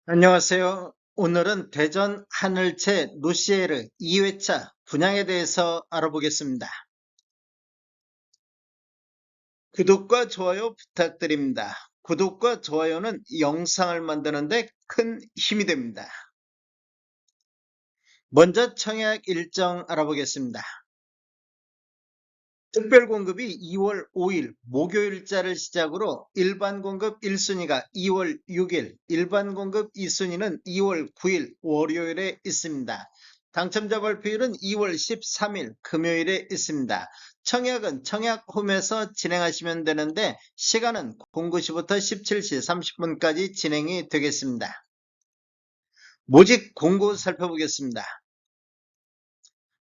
안녕하세요. 오늘은 대전 하늘채 루시에르 2회차 분양에 대해서 알아보겠습니다. 구독과 좋아요 부탁드립니다. 구독과 좋아요는 영상을 만드는데 큰 힘이 됩니다. 먼저 청약 일정 알아보겠습니다. 특별 공급이 2월 5일 목요일자를 시작으로 일반 공급 1순위가 2월 6일, 일반 공급 2순위는 2월 9일 월요일에 있습니다. 당첨자 발표일은 2월 13일 금요일에 있습니다. 청약은 청약홈에서 진행하시면 되는데 시간은 09시부터 17시 30분까지 진행이 되겠습니다. 모집 공고 살펴보겠습니다.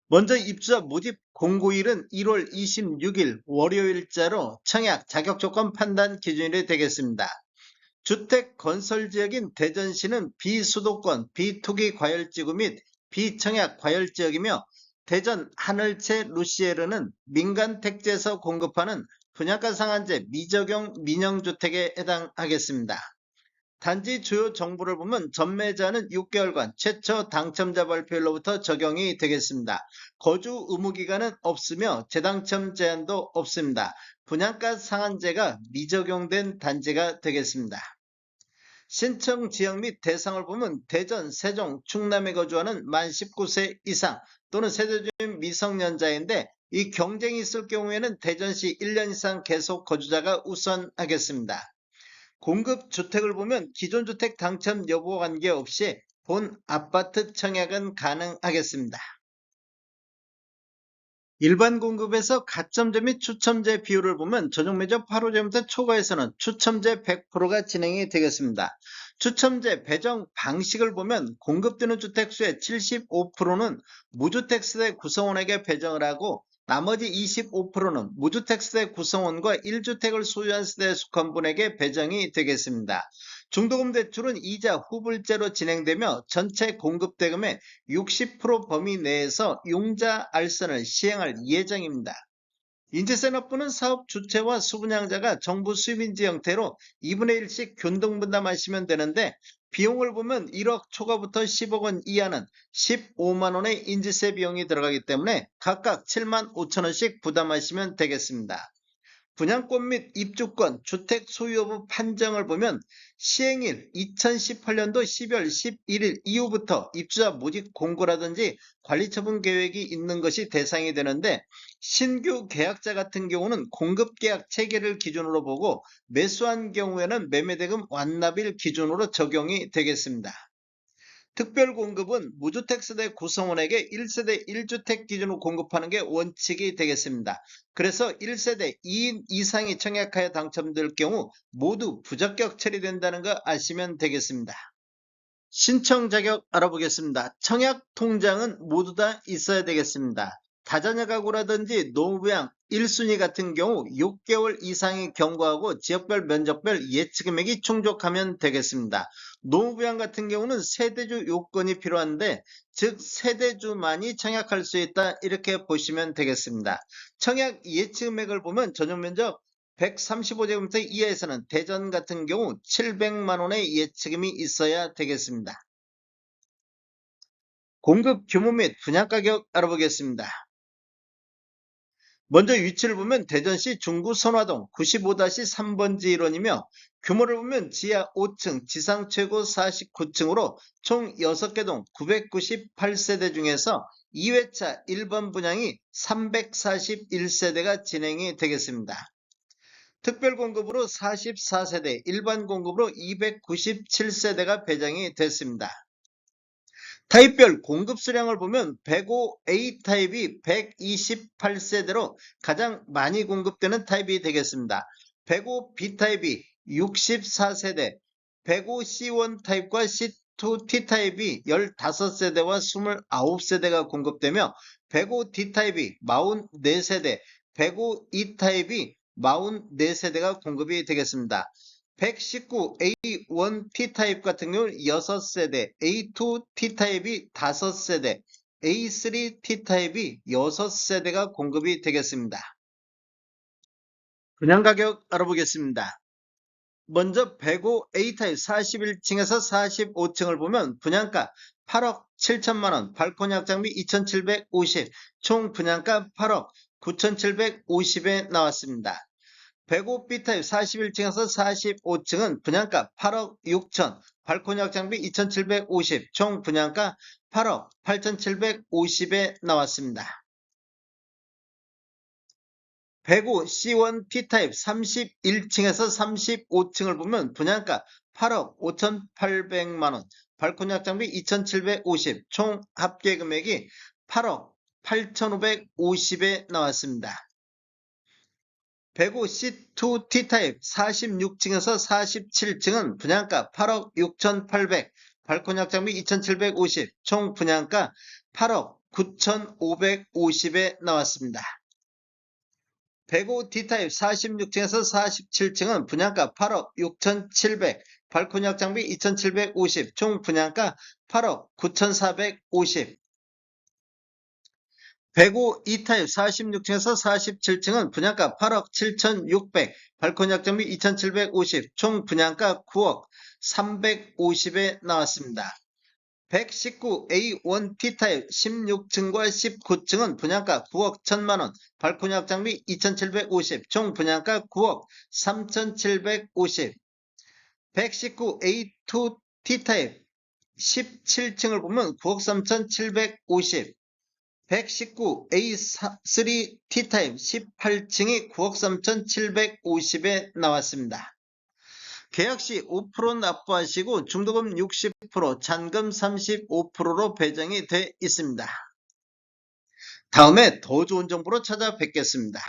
먼저 입주자 모집 공고일은 1월 26일 월요일자로 청약 자격조건 판단 기준일이 되겠습니다. 주택 건설 지역인 대전시는 비수도권 비투기 과열지구 및 비청약 과열지역이며 대전 하늘채 루시에르는 민간 택지에서 공급하는 분양가 상한제 미적용 민영주택에 해당하겠습니다. 단지 주요 정보를 보면 전매자는 6개월간 최초 당첨자 발표일로부터 적용이 되겠습니다. 거주 의무기간은 없으며 재당첨 제한도 없습니다. 분양가 상한제가 미적용된 단지가 되겠습니다. 신청 지역 및 대상을 보면 대전, 세종, 충남에 거주하는 만 19세 이상 또는 세대주민 미성년자인데 이 경쟁이 있을 경우에는 대전시 1년 이상 계속 거주자가 우선하겠습니다. 공급 주택을 보면 기존 주택 당첨 여부와 관계없이 본 아파트 청약은 가능하겠습니다. 일반 공급에서 가점제 및 추첨제 비율을 보면 전용 면적 8호제부터 초과에서는 추첨제 100%가 진행이 되겠습니다. 추첨제 배정 방식을 보면 공급되는 주택수의 75%는 무주택 세대 구성원에게 배정을 하고 나머지 25%는 무주택 세대 구성원과 1주택을 소유한 세대에 속한 분에게 배정이 되겠습니다. 중도금 대출은 이자 후불제로 진행되며 전체 공급대금의 60% 범위 내에서 융자 알선을 시행할 예정입니다. 인재세 납부는 사업 주체와 수분양자가 정부 수입인지 형태로 2분의 1씩 균등분담하시면 되는데 비용을 보면 1억 초과부터 10억 원 이하는 15만 원의 인재세 비용이 들어가기 때문에 각각 7만 5천 원씩 부담하시면 되겠습니다. 분양권 및 입주권, 주택 소유 여부 판정을 보면 시행일 2018년도 12월 11일 이후부터 입주자 모집 공고라든지 관리처분 계획이 있는 것이 대상이 되는데 신규 계약자 같은 경우는 공급계약 체계를 기준으로 보고 매수한 경우에는 매매대금 완납일 기준으로 적용이 되겠습니다. 특별공급은 무주택 세대 구성원에게 1세대 1주택 기준으로 공급하는 게 원칙이 되겠습니다. 그래서 1세대 2인 이상이 청약하여 당첨될 경우 모두 부적격 처리된다는 거 아시면 되겠습니다. 신청 자격 알아보겠습니다. 청약 통장은 모두 다 있어야 되겠습니다. 다자녀 가구라든지 노후부양 1순위 같은 경우 6개월 이상이 경과하고 지역별 면적별 예치 금액이 충족하면 되겠습니다. 노후부양 같은 경우는 세대주 요건이 필요한데 즉 세대주만이 청약할 수 있다 이렇게 보시면 되겠습니다. 청약 예치 금액을 보면 전용 면적 135제곱미터 이하에서는 대전 같은 경우 700만 원의 예치금이 있어야 되겠습니다. 공급 규모 및 분양가격 알아보겠습니다. 먼저 위치를 보면 대전시 중구 선화동 95-3번지 일원이며 규모를 보면 지하 5층, 지상 최고 49층으로 총 6개 동 998세대 중에서 2회차 1번 분양이 341세대가 진행이 되겠습니다. 특별공급으로 44세대, 일반 공급으로 297세대가 배정이 됐습니다. 타입별 공급 수량을 보면 105A 타입이 128세대로 가장 많이 공급되는 타입이 되겠습니다. 105B 타입이 64세대, 105C1 타입과 C2T 타입이 15세대와 29세대가 공급되며 105D 타입이 44세대, 105E 타입이 44세대가 공급이 되겠습니다. 119A1 T타입 같은 경우는 6세대, A2 T타입이 5세대, A3 T타입이 6세대가 공급이 되겠습니다. 분양가격 알아보겠습니다. 먼저 105 A타입 41층에서 45층을 보면 분양가 8억 7천만 원, 발코니 확장비 2,750, 총 분양가 8억 9,750에 나왔습니다. 105 B타입 41층에서 45층은 분양가 8억 6천, 발코니 확장비 2,750, 총 분양가 8억 8,750에 나왔습니다. 105 C1 P타입 31층에서 35층을 보면 분양가 8억 5,800만원, 발코니 확장비 2,750, 총 합계 금액이 8억 8,550에 나왔습니다. 105 C2 T타입 46층에서 47층은 분양가 8억 6,800, 발코니 확장비 2,750, 총 분양가 8억 9,550에 나왔습니다. 105 D타입 46층에서 47층은 분양가 8억 6,700, 발코니 확장비 2,750, 총 분양가 8억 9,450. 105 E타입 46층에서 47층은 분양가 8억 7,600, 발코니 확장비 2,750, 총 분양가 9억 350에 나왔습니다. 119 A1 T타입 16층과 19층은 분양가 9억 1천만원, 발코니 확장비 2,750, 총 분양가 9억 3,750. 119 A2 T타입 17층을 보면 9억 3,750, 119 A3 T타입 18층이 9억 3,750에 나왔습니다. 계약시 5% 납부하시고 중도금 60%, 잔금 35%로 배정이 돼 있습니다. 다음에 더 좋은 정보로 찾아뵙겠습니다.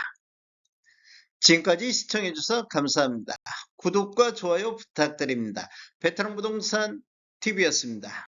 지금까지 시청해주셔서 감사합니다. 구독과 좋아요 부탁드립니다. 베테랑 부동산 TV였습니다.